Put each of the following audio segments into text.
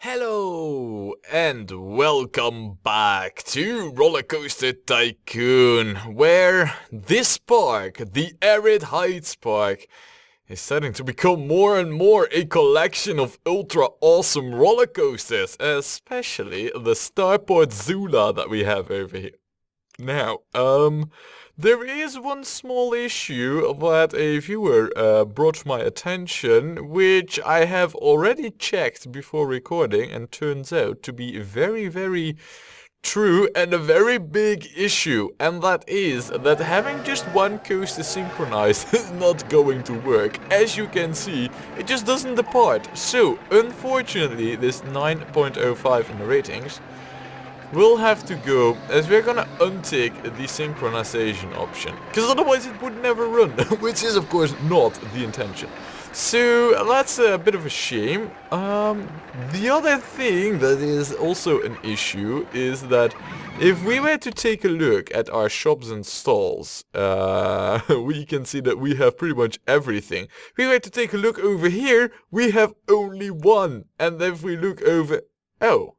Hello and welcome back to Rollercoaster Tycoon, where this park, the Arid Heights Park, is starting to become more and more a collection of ultra awesome roller coasters, especially the Starport Zula that we have over here. Now, there is one small issue that a viewer brought to my attention, which I have already checked before recording and turns out to be very true and a very big issue, and that is that having just one coaster synchronized is not going to work. As you can see, it just doesn't depart. So, unfortunately, this 9.05 in the ratings we'll have to go, as we're gonna untick the synchronization option, because otherwise it would never run, which is of course not the intention. So that's a bit of a shame. The other thing that is also an issue is that if we were to take a look at our shops and stalls, we can see that we have pretty much everything. If we were to take a look over here, we have only one, and if we look over... oh.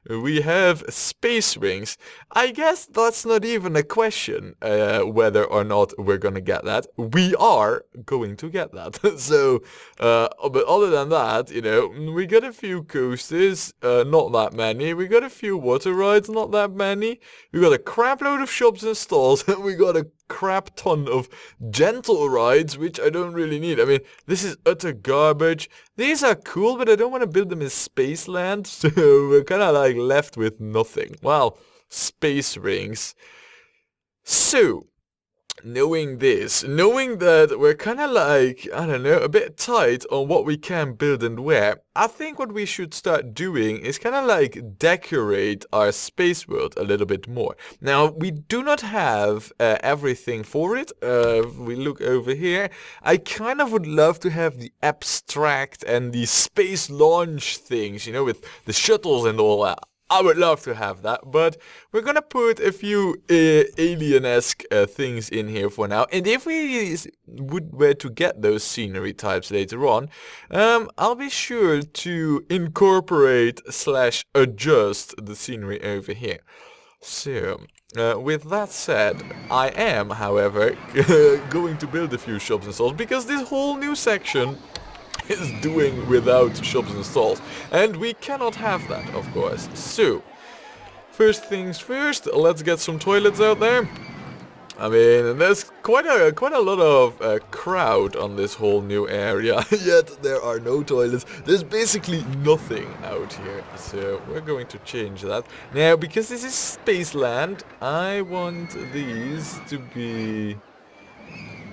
We have space rings. I guess that's not even a question whether or not we're gonna get that. We are going to get that. So, but other than that, you know, we got a few coasters, not that many. We got a few water rides, not that many. We got a crap load of shops and stalls. We got a crap ton of gentle rides, which I don't really need. I mean, this is utter garbage. These are cool, but I don't want to build them in Spaceland, so we're kind of like left with nothing. Well, space rings. So, knowing this, knowing that we're kind of like, I don't know, a bit tight on what we can build and where, I think what we should start doing is kind of like decorate our space world a little bit more. Now, we do not have everything for it. If we look over here, I kind of would love to have the abstract and the space launch things, you know, with the shuttles and all that. I would love to have that, but we're gonna put a few alien-esque things in here for now. And if we were to get those scenery types later on, I'll be sure to incorporate / adjust the scenery over here. So, with that said, I am, however, going to build a few shops and stalls, because this whole new section is doing without shops and stalls, and we cannot have that, of course. So, first things first, let's get some toilets out there. I mean, there's quite a lot of crowd on this whole new area, yet there are no toilets. There's basically nothing out here, so we're going to change that. Now, because this is Spaceland, I want these to be...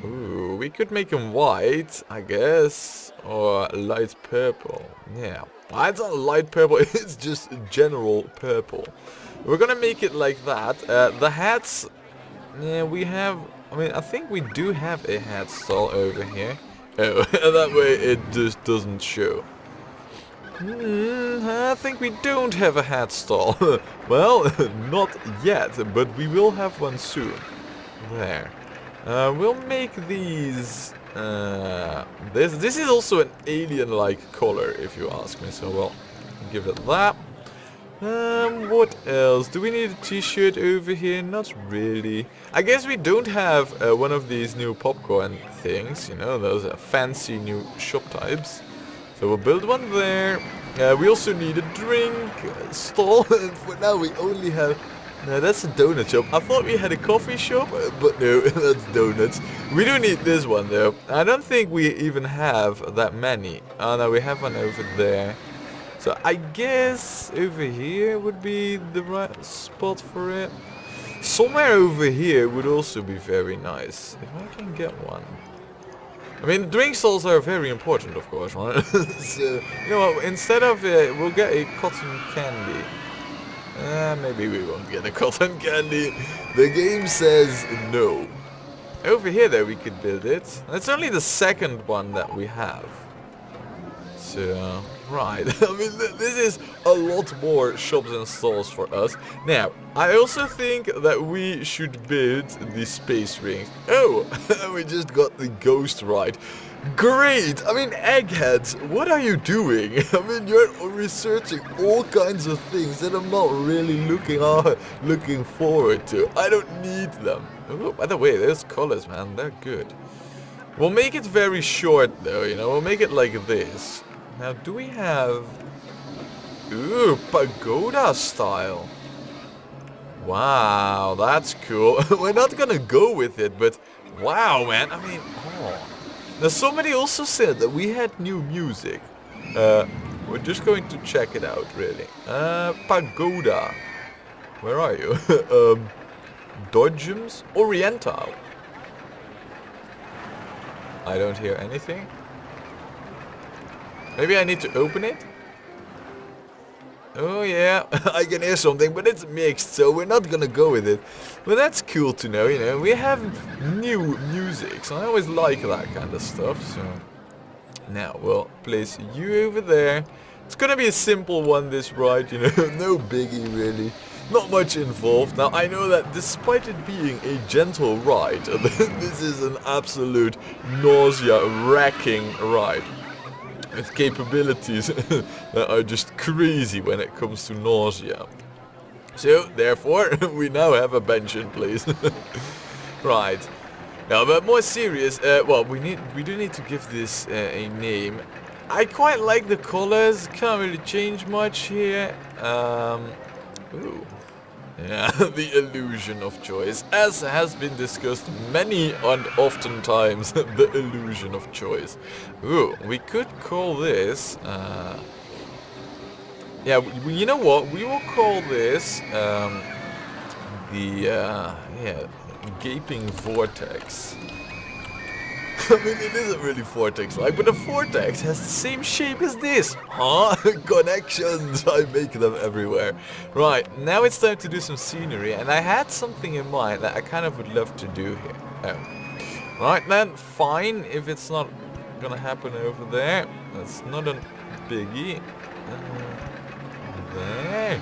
ooh, we could make them white, I guess, or light purple. Yeah, it's not light purple, it's just general purple. We're gonna make it like that. The hats, yeah, we have, I mean, I think we do have a hat stall over here. Oh, that way it just doesn't show. I think we don't have a hat stall. Well, not yet, but we will have one soon. There. We'll make these, this is also an alien-like color, if you ask me, so we'll give it that. What else? Do we need a t-shirt over here? Not really. I guess we don't have one of these new popcorn things, you know, those are fancy new shop types. So we'll build one there. We also need a drink stall, and for now we only have... no, that's a donut shop. I thought we had a coffee shop, but no, that's donuts. We do need this one though. I don't think we even have that many. Oh no, we have one over there. So I guess over here would be the right spot for it. Somewhere over here would also be very nice, if I can get one. I mean, drink stalls are very important, of course, right? So, you know what, instead of, we'll get a cotton candy. Maybe we won't get a cotton candy. The game says no. Over here though we could build it. It's only the second one that we have. So, right. I mean, this is a lot more shops and stalls for us. Now, I also think that we should build the space rings. Oh, we just got the ghost ride. Great! I mean, eggheads, what are you doing? I mean, you're researching all kinds of things that I'm not really looking forward to. I don't need them. Oh, by the way, those colors, man, they're good. We'll make it very short, though, you know, we'll make it like this. Now, do we have... Ooh, pagoda style. Wow, that's cool. We're not gonna go with it, but wow, man, I mean, oh. Now, somebody also said that we had new music. We're just going to check it out, really. Pagoda. Where are you? Dodgems? Oriental. I don't hear anything. Maybe I need to open it? Oh yeah, I can hear something, but it's mixed, so we're not gonna go with it. But that's cool to know, you know, we have new music, so I always like that kind of stuff, so... Now, we'll place you over there. It's gonna be a simple one, this ride, you know, no biggie really. Not much involved. Now, I know that despite it being a gentle ride, this is an absolute nausea-wracking ride. With capabilities that are just crazy when it comes to nausea. So, therefore, we now have a bench in place. Right. Now, but more serious, well, we do need to give this a name. I quite like the colors, can't really change much here. Ooh. Yeah, the illusion of choice. As has been discussed many and often times, the illusion of choice. Ooh, we could call this... yeah, you know what? We will call this yeah, gaping vortex. I mean, it isn't really vortex-like, but a vortex has the same shape as this. Huh? Connections! I make them everywhere. Right, now it's time to do some scenery, and I had something in mind that I kind of would love to do here. Oh. Right then, fine, if it's not gonna happen over there. That's not a biggie. There.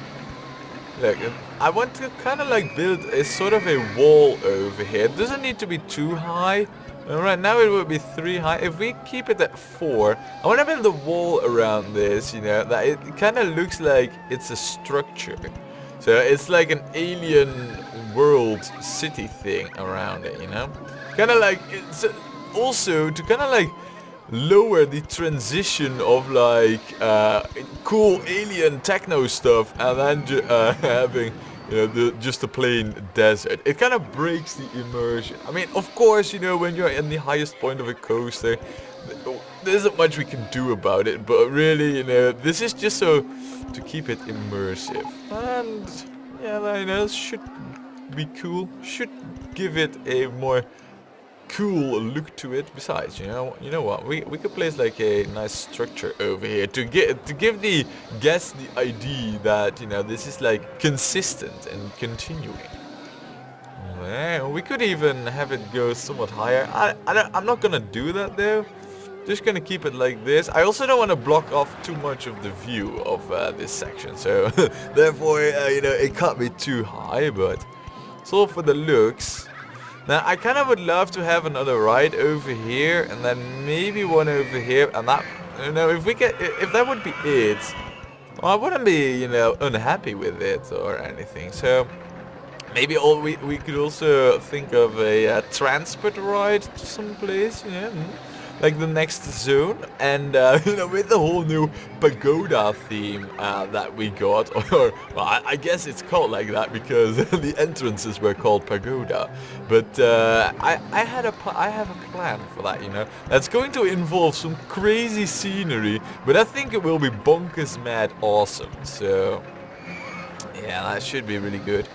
Look, I want to kind of like build a sort of a wall over here. It doesn't need to be too high. Alright, now it would be 3 high. If we keep it at 4, I want to build a wall around this, you know, that it kind of looks like it's a structure. So it's like an alien world city thing around it, you know? Kind of like, it's also to kind of like lower the transition of like cool alien techno stuff and then having... you know, just a plain desert. It kind of breaks the immersion. I mean, of course, you know, when you're in the highest point of a coaster, there isn't much we can do about it, but really, you know, this is just so to keep it immersive. And, yeah, I know, should be cool. Should give it a more cool look to it. Besides, you know what, we could place like a nice structure over here to give the guests the idea that, you know, this is like consistent and continuing. Well, we could even have it go somewhat higher. I'm not gonna do that though. Just gonna keep it like this. I also don't want to block off too much of the view of this section, so therefore, you know, it can't be too high, but it's all for the looks. Now, I kind of would love to have another ride over here, and then maybe one over here, and that, you know, if that would be it, well, I wouldn't be, you know, unhappy with it or anything. So, maybe we could also think of a transport ride to some place, yeah, like the next zone, and you know, with the whole new pagoda theme that we got, or well, I guess it's called like that because the entrances were called pagoda. But I have a plan for that, you know. That's going to involve some crazy scenery, but I think it will be bonkers mad awesome. So yeah, that should be really good.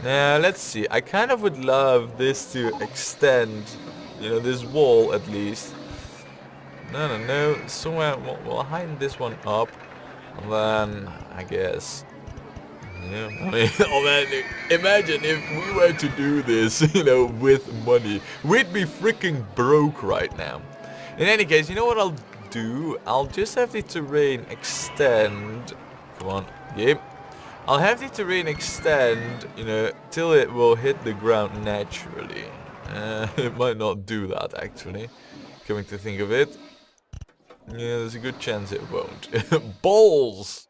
Now let's see. I kind of would love this to extend, you know, this wall at least. No, somewhere we'll heighten this one up, and then I guess, yeah, I mean, oh man, imagine if we were to do this, you know, with money. We'd be freaking broke right now. In any case, you know what I'll do? I'll just have the terrain extend, come on, game. I'll have the terrain extend, you know, till it will hit the ground naturally. It might not do that actually. coming to think of it. Yeah, there's a good chance it won't. Balls!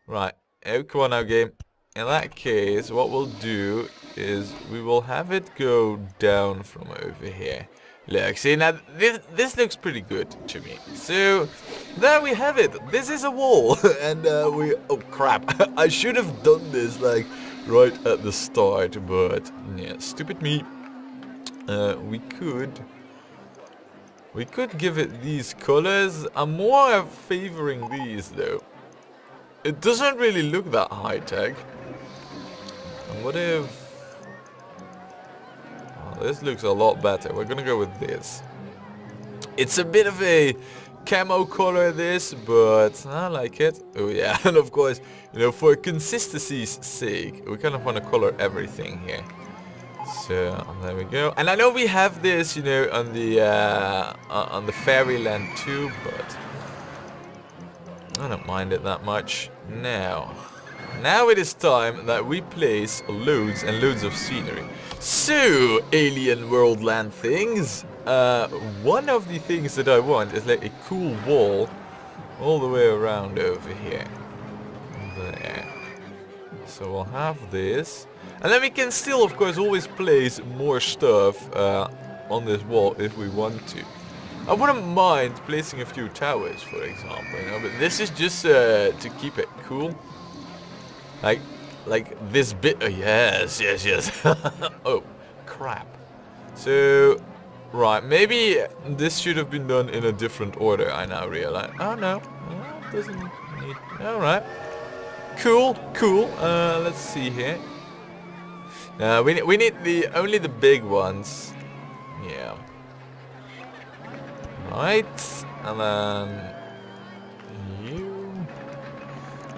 Right. Oh, come on now, game. In that case, what we'll do is we will have it go down from over here. Look, see, now this looks pretty good to me. So, there we have it. This is a wall. And oh crap. I should have done this, like, right at the start. But, yeah, stupid me. We could give it these colors. I'm more favoring these, though. It doesn't really look that high-tech. What if... Oh, this looks a lot better. We're gonna go with this. It's a bit of a camo color, this, but I like it. Oh yeah, and of course, you know, for consistency's sake, we kind of want to color everything here. So there we go. And I know we have this, you know, on the Fairyland too, but I don't mind it that much. Now it is time that we place loads and loads of scenery. So, alien world land things. One of the things that I want is like a cool wall all the way around over here. There. So we'll have this. And then we can still, of course, always place more stuff on this wall if we want to. I wouldn't mind placing a few towers, for example, you know, but this is just to keep it cool. Like this bit. Oh, yes. Oh, crap. So, right, maybe this should have been done in a different order. I now realize. Oh no, it doesn't need. All right. Cool. Let's see here. We need only the big ones. Yeah. Right, and then you,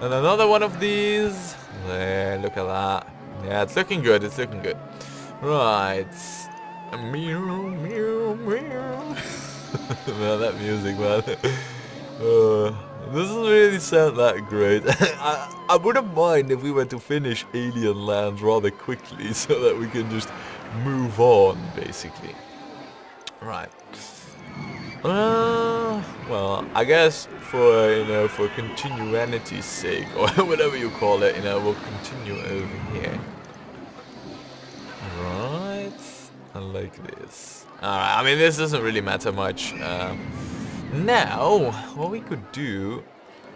and another one of these. There, look at that. Yeah, it's looking good. Right. Meow, meow, meow. Man, that music, man. Doesn't really sound that great. I wouldn't mind if we were to finish Alien Land rather quickly so that we can just move on, basically. Right. Well, I guess for continuity's sake, or whatever you call it, we'll continue over here. Right. I like this. Alright, I mean, this doesn't really matter much. Now, what we could do...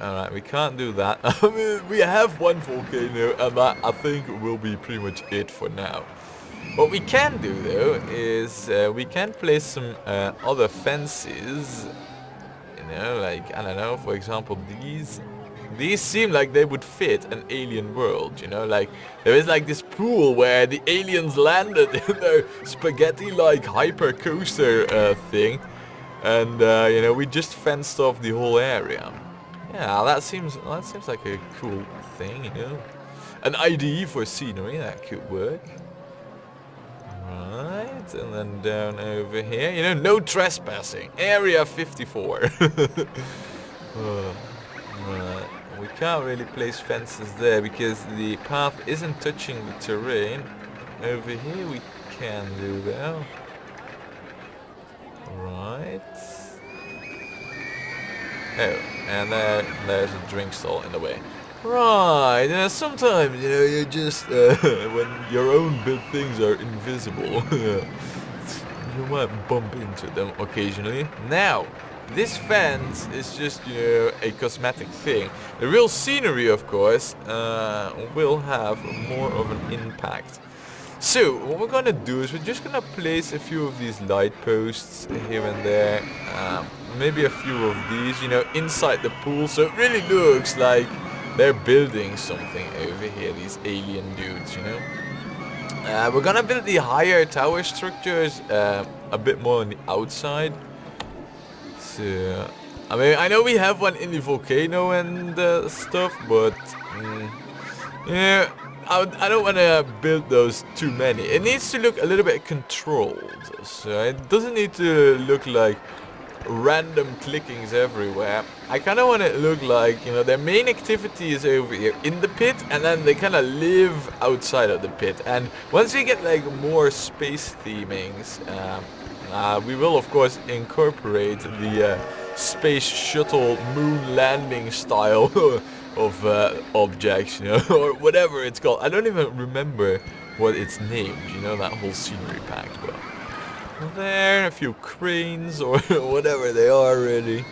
Alright, we can't do that. I mean, we have one volcano, and that, I think, will be pretty much it for now. What we can do, though, is we can place some other fences. You know, like, I don't know, for example, these. These seem like they would fit an alien world, you know, like, there is like this pool where the aliens landed in their spaghetti-like hyper-coaster thing. And, you know, we just fenced off the whole area. Yeah, that seems like a cool thing, you know. An IDE for scenery, that could work. Right, and then down over here, you know, no trespassing. Area 54. Right. We can't really place fences there because the path isn't touching the terrain. Over here we can do that. Right. Oh, and there's a drink stall in the way. Right, sometimes, you know, you just, when your own built things are invisible, you might bump into them occasionally. Now, this fence is just, you know, a cosmetic thing. The real scenery, of course, will have more of an impact. So, what we're gonna do is we're just gonna place a few of these light posts here and there. Maybe a few of these, you know, inside the pool, so it really looks like they're building something over here, these alien dudes, you know. We're gonna build the higher tower structures a bit more on the outside. So, I mean, I know we have one in the volcano and stuff, but yeah, I don't want to build those too many. It needs to look a little bit controlled, so it doesn't need to look like random clickings everywhere. I kind of want it to look like, you know, their main activity is over here in the pit, and then they kind of live outside of the pit. And once we get like more space themings, We will of course incorporate the space shuttle moon landing style of objects, you know, or whatever it's called. I don't even remember what it's named, you know, that whole scenery pack. But there, a few cranes or whatever they are really.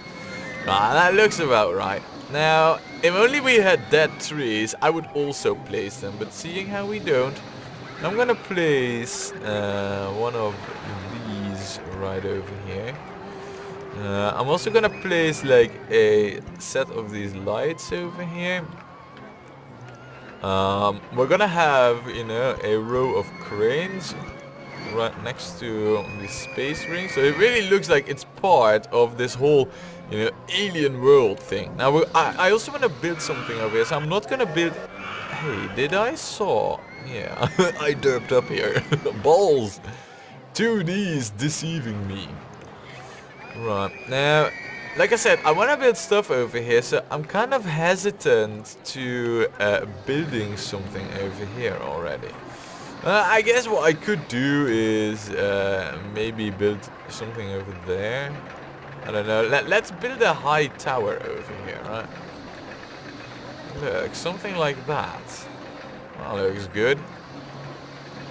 That looks about right. Now, if only we had dead trees, I would also place them. But seeing how we don't, I'm gonna place one of these right over here. I'm also gonna place like a set of these lights over here. We're gonna have, you know, a row of cranes right next to the space ring, so it really looks like it's part of this whole, you know, alien world thing. Now I also want to build something over here, so I'm not gonna build. Hey, did I saw? Yeah, I derped up here. Balls. 2D's deceiving me. Right now, like I said, I want to build stuff over here, so I'm kind of hesitant to building something over here already. I guess what I could do is maybe build something over there. I don't know. Let's build a high tower over here, right? Look, something like that. That looks good.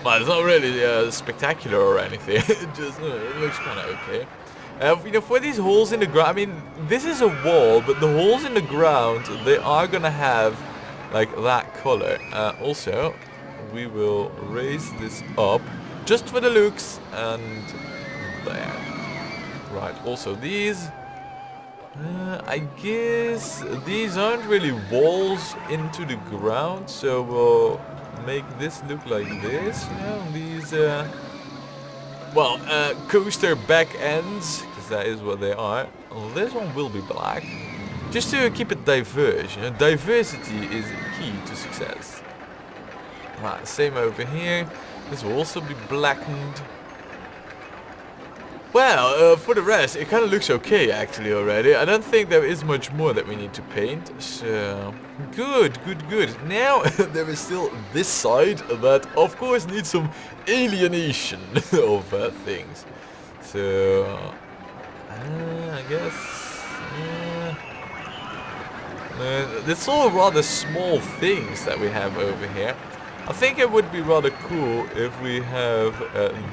Well, it's not really spectacular or anything. It just it looks kind of okay. You know, for these holes in the ground, I mean, this is a wall, but the holes in the ground, they are gonna have like that color. Also, we will raise this up just for the looks, and there. Right, also these, I guess these aren't really walls into the ground, so we'll make this look like this, you know, these coaster back ends, because that is what they are. This one will be black, just to keep it diverse, you know, diversity is key to success. Right, same over here. This will also be blackened. Well, for the rest, it kind of looks okay actually already. I don't think there is much more that we need to paint. So, good. Now, there is still this side that, of course, needs some alienation of things. So, I guess... it's all rather small things that we have over here. I think it would be rather cool if we have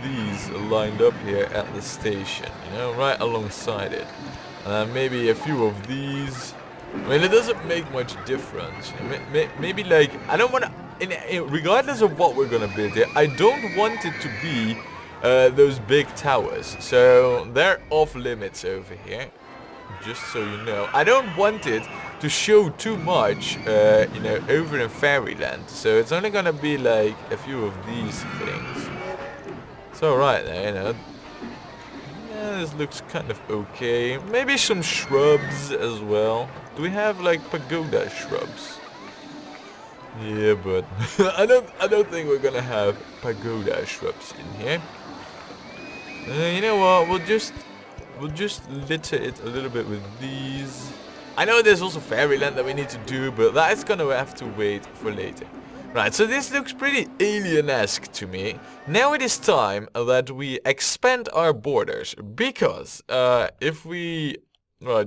these lined up here at the station, you know, right alongside it. Maybe a few of these. I mean, it doesn't make much difference. Maybe like, I don't want to, regardless of what we're going to build here, I don't want it to be those big towers. So they're off limits over here, just so you know. I don't want it to show too much, you know, over in Fairyland. So it's only gonna be like a few of these things. It's alright there, you know. Yeah, this looks kind of okay. Maybe some shrubs as well. Do we have like pagoda shrubs? Yeah, but I don't think we're gonna have pagoda shrubs in here. You know what? We'll just litter it a little bit with these. I know there's also Fairyland that we need to do, but that's gonna have to wait for later. Right, so this looks pretty alien-esque to me. Now it is time that we expand our borders, because if we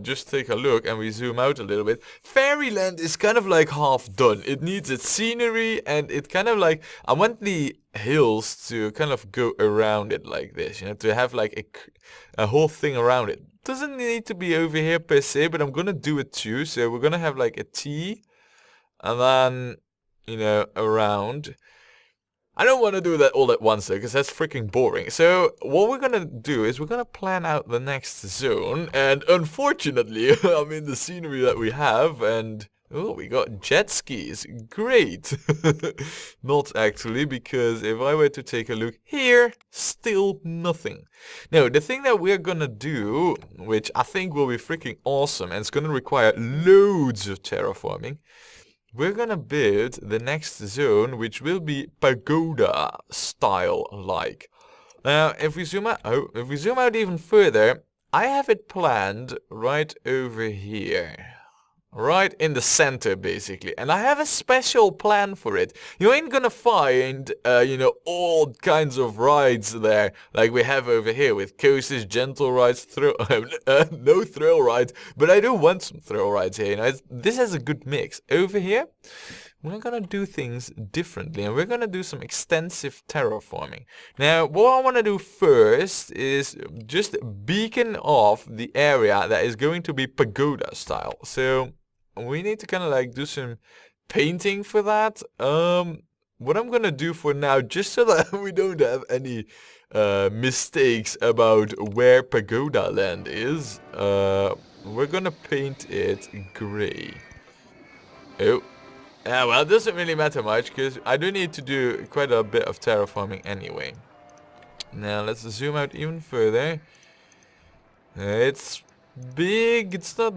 just take a look and we zoom out a little bit, Fairyland is kind of like half done. It needs its scenery, and it kind of like, I want the hills to kind of go around it like this, you know, to have like a whole thing around it. Doesn't need to be over here per se, but I'm gonna do it too. So we're gonna have like a T, and then, you know, around. I don't want to do that all at once though, because that's freaking boring. So what we're gonna do is we're gonna plan out the next zone, and unfortunately, I mean, the scenery that we have, and oh, we got jet skis. Great. Not actually, because if I were to take a look here, still nothing. Now, the thing that we're gonna do, which I think will be freaking awesome, and it's gonna require loads of terraforming, we're gonna build the next zone, which will be pagoda style like. Now, if we zoom out even further, I have it planned right over here. Right in the center, basically. And I have a special plan for it. You ain't gonna find, you know, all kinds of rides there, like we have over here with coasters, gentle rides, no thrill rides. But I do want some thrill rides here, you know. This has a good mix. Over here, we're gonna do things differently, and we're gonna do some extensive terraforming. Now, what I wanna do first is just beacon off the area that is going to be pagoda style. So we need to kind of like do some painting for that. What I'm gonna do for now, just so that we don't have any mistakes about where Pagoda Land is, we're gonna paint it gray. Oh, yeah, well, it doesn't really matter much because I do need to do quite a bit of terraforming anyway. Now let's zoom out even further. It's big. It's not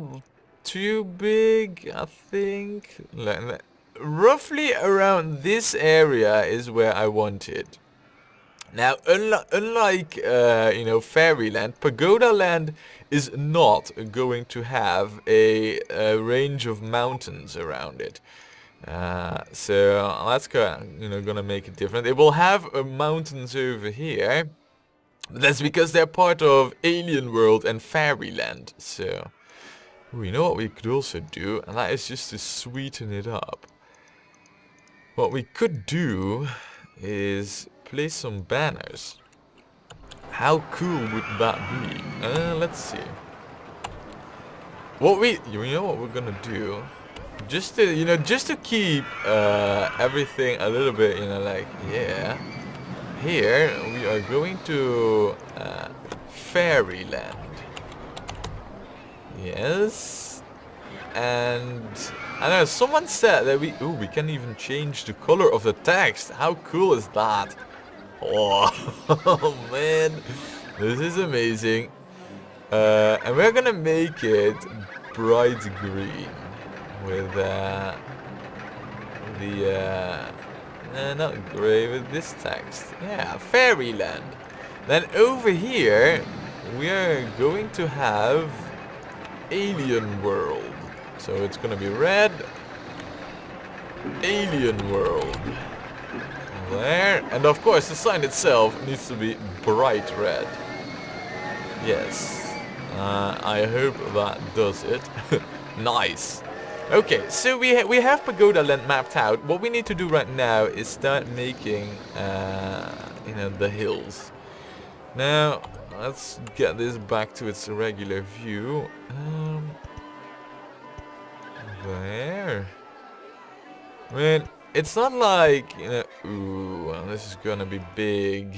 too big, I think. Roughly around this area is where I want it. Now, unlike you know, Fairyland, Pagoda Land is not going to have a range of mountains around it. So that's gonna make it different. It will have mountains over here. But that's because they're part of Alien World and Fairyland. So we know what we could also do, and that is just to sweeten it up. What we could do is place some banners. How cool would that be? Let's see. You know what we're gonna do? Just to keep everything a little bit, you know, like, yeah. Here we are going to Fairyland. Yes. And I know someone said that we can even change the color of the text. How cool is that? Oh, oh man, this is amazing. And we're gonna make it bright green with not grey, with this text. Yeah, Fairyland. Then over here we are going to have Alien World. So it's gonna be red. Alien World. There. And of course the sign itself needs to be bright red. Yes. I hope that does it. Nice. Okay, so we have Pagoda Land mapped out. What we need to do right now is start making you know, the hills. Now let's get this back to its regular view. There. I mean, it's not like, you know, ooh, this is gonna be big.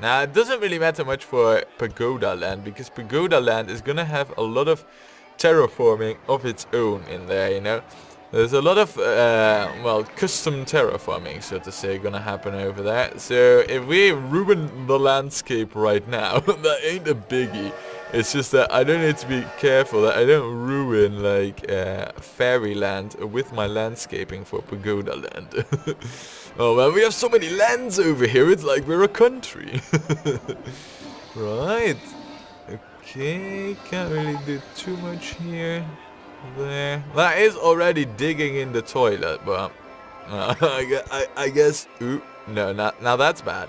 Now, it doesn't really matter much for Pagoda Land, because Pagoda Land is gonna have a lot of terraforming of its own in there, you know. There's a lot of, well, custom terraforming, so to say, gonna happen over there. So, if we ruin the landscape right now, that ain't a biggie. It's just that I don't need to be careful that I don't ruin, like, Fairyland with my landscaping for Pagoda Land. Oh man, we have so many lands over here, it's like we're a country. Right. Okay, can't really do too much here. There. That is already digging in the toilet, but I guess. Ooh, no, now that's bad.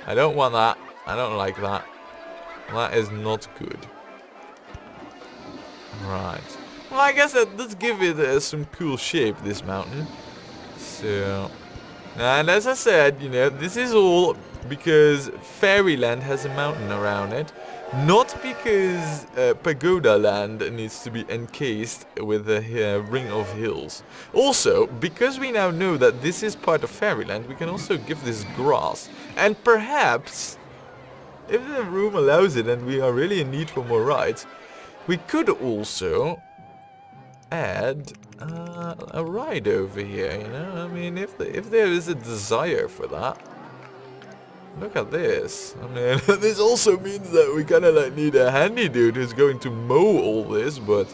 I don't want that. I don't like that. That is not good. Right. Well, I guess that does give it some cool shape, this mountain. So, and as I said, you know, this is all because Fairyland has a mountain around it. Not because Pagoda Land needs to be encased with a ring of hills. Also, because we now know that this is part of Fairyland, we can also give this grass. And perhaps, if the room allows it and we are really in need for more rides, we could also add a ride over here, you know? I mean, if there is a desire for that. Look at this. I mean, this also means that we kind of like need a handy dude who's going to mow all this, but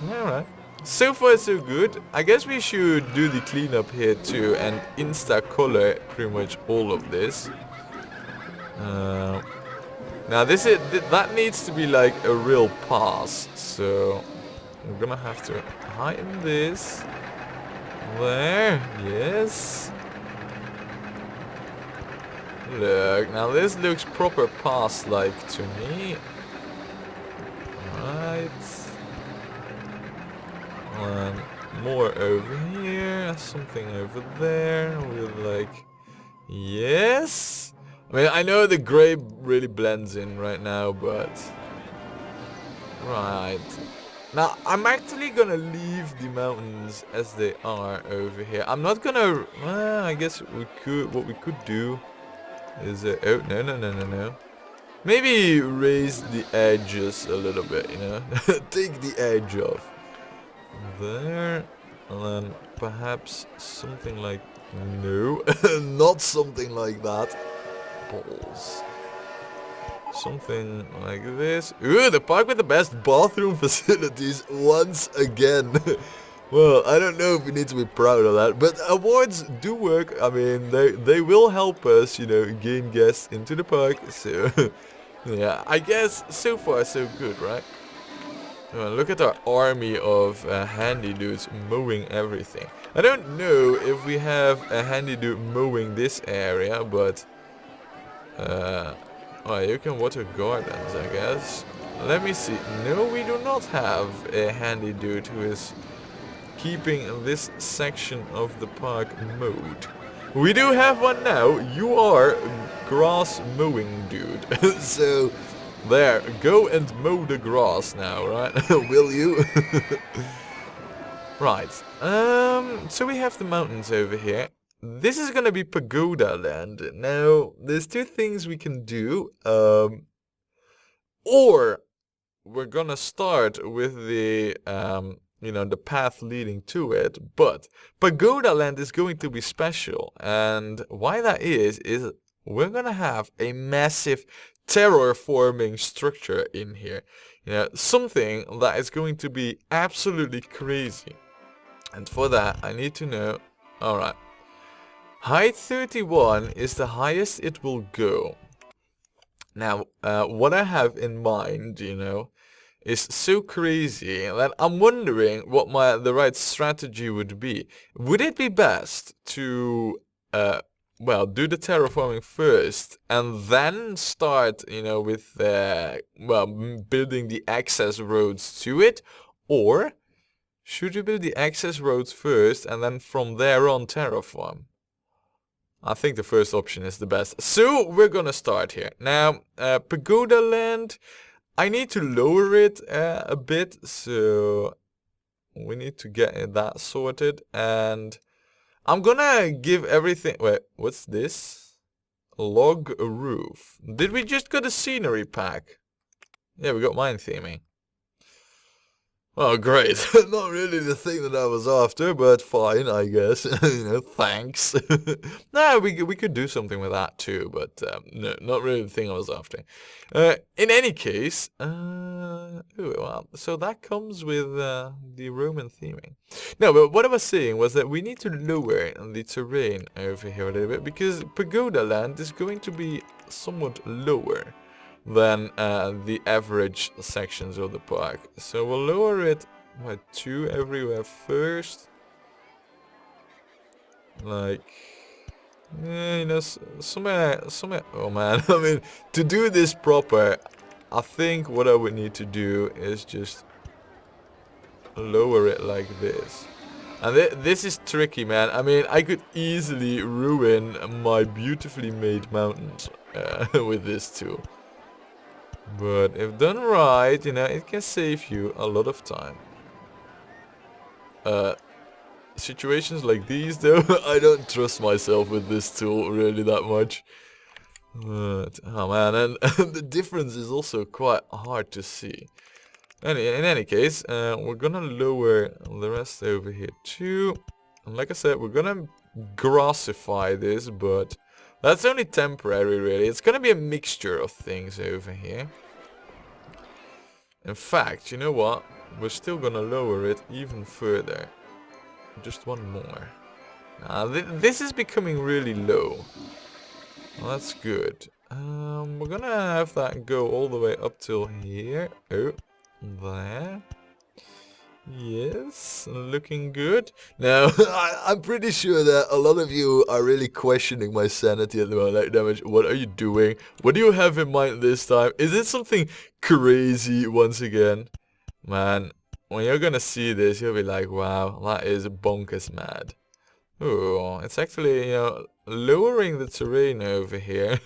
alright. So far so good. I guess we should do the cleanup here too and insta-color pretty much all of this. Now that needs to be like a real pass, so we're gonna have to heighten this. There, yes. Look, now this looks proper pass-like to me. Right. And more over here, something over there. We're like, yes. I mean, I know the gray really blends in right now, but right. Now, I'm actually gonna leave the mountains as they are over here. I'm not gonna. Well, I guess we could. What we could do is. Oh no. Maybe raise the edges a little bit. You know, take the edge off. There, and then perhaps something like no, not something like that. Balls. Something like this. Ooh, the park with the best bathroom facilities once again. Well, I don't know if we need to be proud of that, but awards do work. I mean, they will help us, you know, gain guests into the park. So, yeah, I guess so far so good, right? Look at our army of handy dudes mowing everything. I don't know if we have a handy dude mowing this area, but oh, you can water gardens, I guess. Let me see. No, we do not have a handy dude who is keeping this section of the park mowed. We do have one now. You are grass mowing dude. So there, go and mow the grass now, right? Will you? Right. So we have the mountains over here. This is gonna be Pagoda Land. Now, there's two things we can do. Or we're gonna start with the you know, the path leading to it. But Pagoda Land is going to be special, and why that is we're gonna have a massive terraforming structure in here. You know, something that is going to be absolutely crazy. And for that, I need to know. All right. Height 31 is the highest it will go. Now, what I have in mind, you know, is so crazy that I'm wondering what the right strategy would be. Would it be best to, well, do the terraforming first and then start, you know, with, well, building the access roads to it? Or should you build the access roads first and then from there on terraform? I think the first option is the best. So we're gonna start here. Now, Pagoda Land, I need to lower it a bit, so we need to get that sorted. And I'm gonna give everything. Wait, what's this? Log roof. Did we just get a scenery pack? Yeah, we got mine theming. Oh, great. Not really the thing that I was after, but fine, I guess. You know, thanks. No, we could do something with that too, but no, not really the thing I was after. In any case, ooh, well, so that comes with the Roman theming. No, but what I was saying was that we need to lower the terrain over here a little bit, because Pagoda Land is going to be somewhat lower than the average sections of the park. So we'll lower it by 2 everywhere first. Like, yeah, you know, somewhere, oh man, I mean, to do this proper, I think what I would need to do is just lower it like this. And this is tricky, man. I mean, I could easily ruin my beautifully made mountains with this tool. But if done right, you know, it can save you a lot of time. Situations like these, though, I don't trust myself with this tool really that much. But, oh man, and the difference is also quite hard to see. In any case, we're gonna lower the rest over here too. And like I said, we're gonna grassify this, but that's only temporary, really. It's gonna be a mixture of things over here. In fact, you know what? We're still gonna lower it even further. Just one more. This is becoming really low. Well, that's good. We're gonna have that go all the way up till here. Oh, there. Yes, looking good. Now, I'm pretty sure that a lot of you are really questioning my sanity at the moment. Like, damage, what are you doing? What do you have in mind this time? Is it something crazy once again? Man, when you're gonna see this, you'll be like, wow, that is bonkers mad. Ooh, it's actually, lowering the terrain over here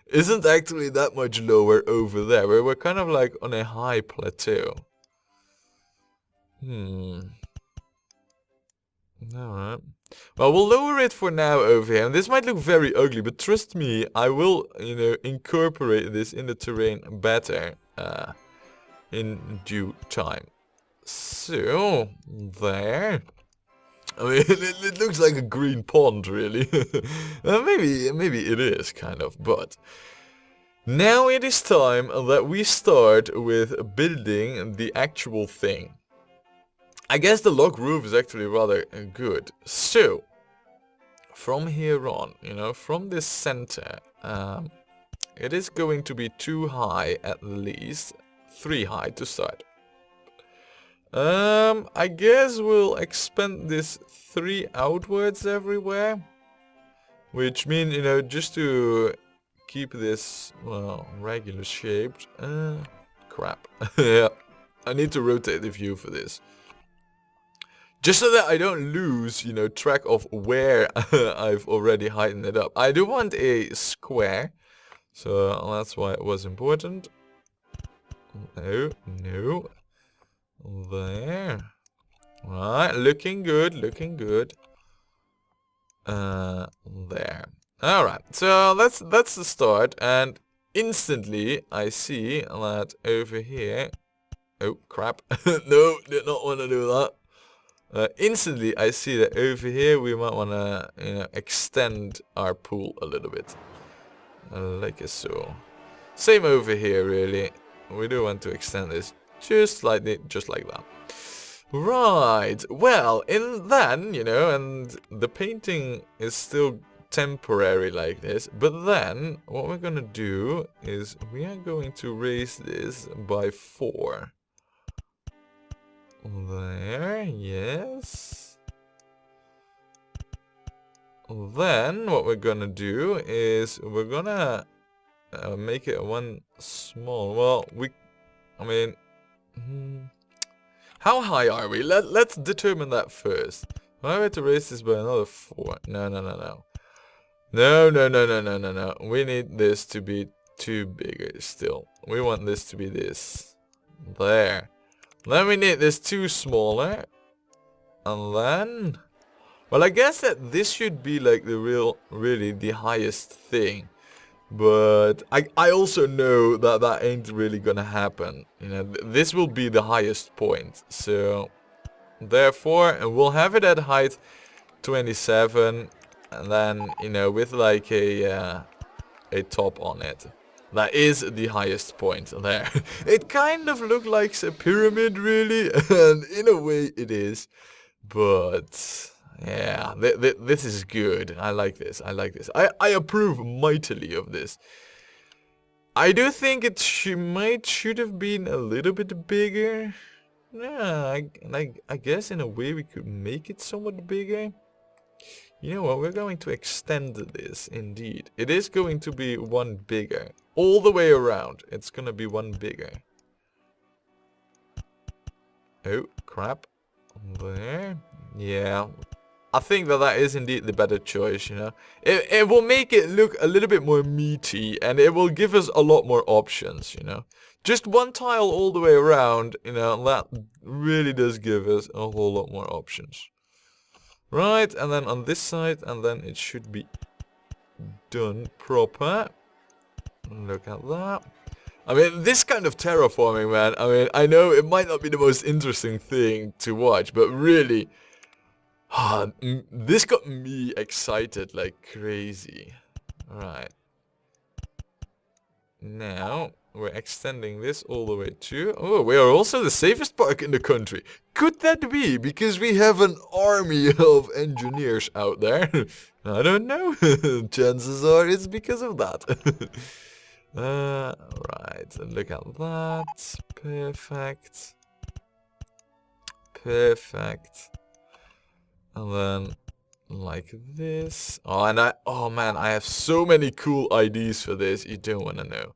isn't actually that much lower over there. We're kind of like on a high plateau. Alright. Well, we'll lower it for now over here. And this might look very ugly, but trust me, I will, incorporate this in the terrain better in due time. So, there. I mean, it looks like a green pond, really. Maybe it is, kind of, but... Now it is time that we start with building the actual thing. I guess the log roof is actually rather good. So, from here on, from this center, it is going to be 2 high at least, 3 high to start. I guess we'll expand this 3 outwards everywhere. Which means, just to keep this, well, regular shaped. Crap. Yeah, I need to rotate the view for this. Just so that I don't lose, track of where I've already heightened it up. I do want a square. So that's why it was important. No, no. There. Right, looking good, looking good. There. Alright, so that's the start. And instantly I see that over here... Oh, crap. No, did not want to do that. Instantly I see that over here we might want to extend our pool a little bit. Like so. Same over here really. We do want to extend this just slightly, just like that. Right, well, then, and the painting is still temporary like this, but then what we're gonna do is we are going to raise this by 4. There, yes. Then what we're gonna do is we're gonna make it one small. Well, how high are we? Let's determine that first. Am I going to raise this by another 4? No. No. We need this to be 2 bigger still. We want this to be this. There. Then we need this 2 smaller. And then... Well, I guess that this should be like the really the highest thing. But I also know that that ain't really gonna happen. This will be the highest point. So, therefore, we'll have it at height 27. And then, with like a top on it. That is the highest point there. It kind of looks like a pyramid, really, and in a way it is. But yeah, this is good. I like this. I approve mightily of this. I do think it should have been a little bit bigger. Yeah, I guess in a way we could make it somewhat bigger. You know what, we're going to extend this, indeed. It is going to be 1 bigger. All the way around, it's going to be 1 bigger. Oh, crap. There. Yeah. I think that is indeed the better choice, It will make it look a little bit more meaty, and it will give us a lot more options, Just 1 tile all the way around, that really does give us a whole lot more options. Right, and then on this side, and then it should be done proper. Look at that. I mean, this kind of terraforming, man, I know it might not be the most interesting thing to watch, but really, this got me excited like crazy. Right. Now, we're extending this all the way to... Oh, we are also the safest park in the country. Could that be? Because we have an army of engineers out there. I don't know. Chances are it's because of that. Right, look at that. Perfect. Perfect. And then like this. Oh man, I have so many cool ideas for this. You don't want to know.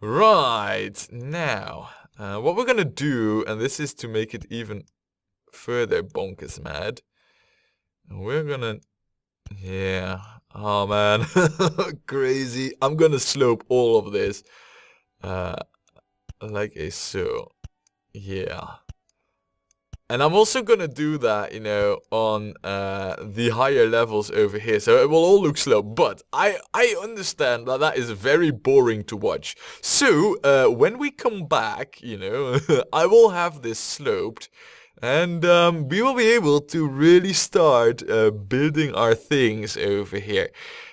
Right, now, what we're gonna do, and this is to make it even further bonkers mad. We're gonna, yeah, oh man, crazy. I'm gonna slope all of this, like a so, yeah. And I'm also gonna do that, you know, on the higher levels over here, so it will all look slow. But I understand that that is very boring to watch. So when we come back, you know, I will have this sloped, and we will be able to really start building our things over here.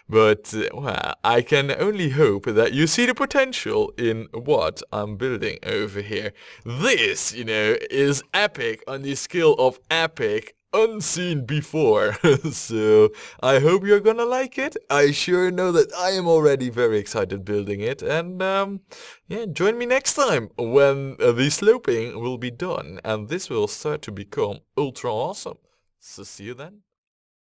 But, well, I can only hope that you see the potential in what I'm building over here. This, you know, is epic on the scale of epic, unseen before. So, I hope you're gonna like it. I sure know that I am already very excited building it. And, yeah, join me next time when the sloping will be done. And this will start to become ultra awesome. So, see you then.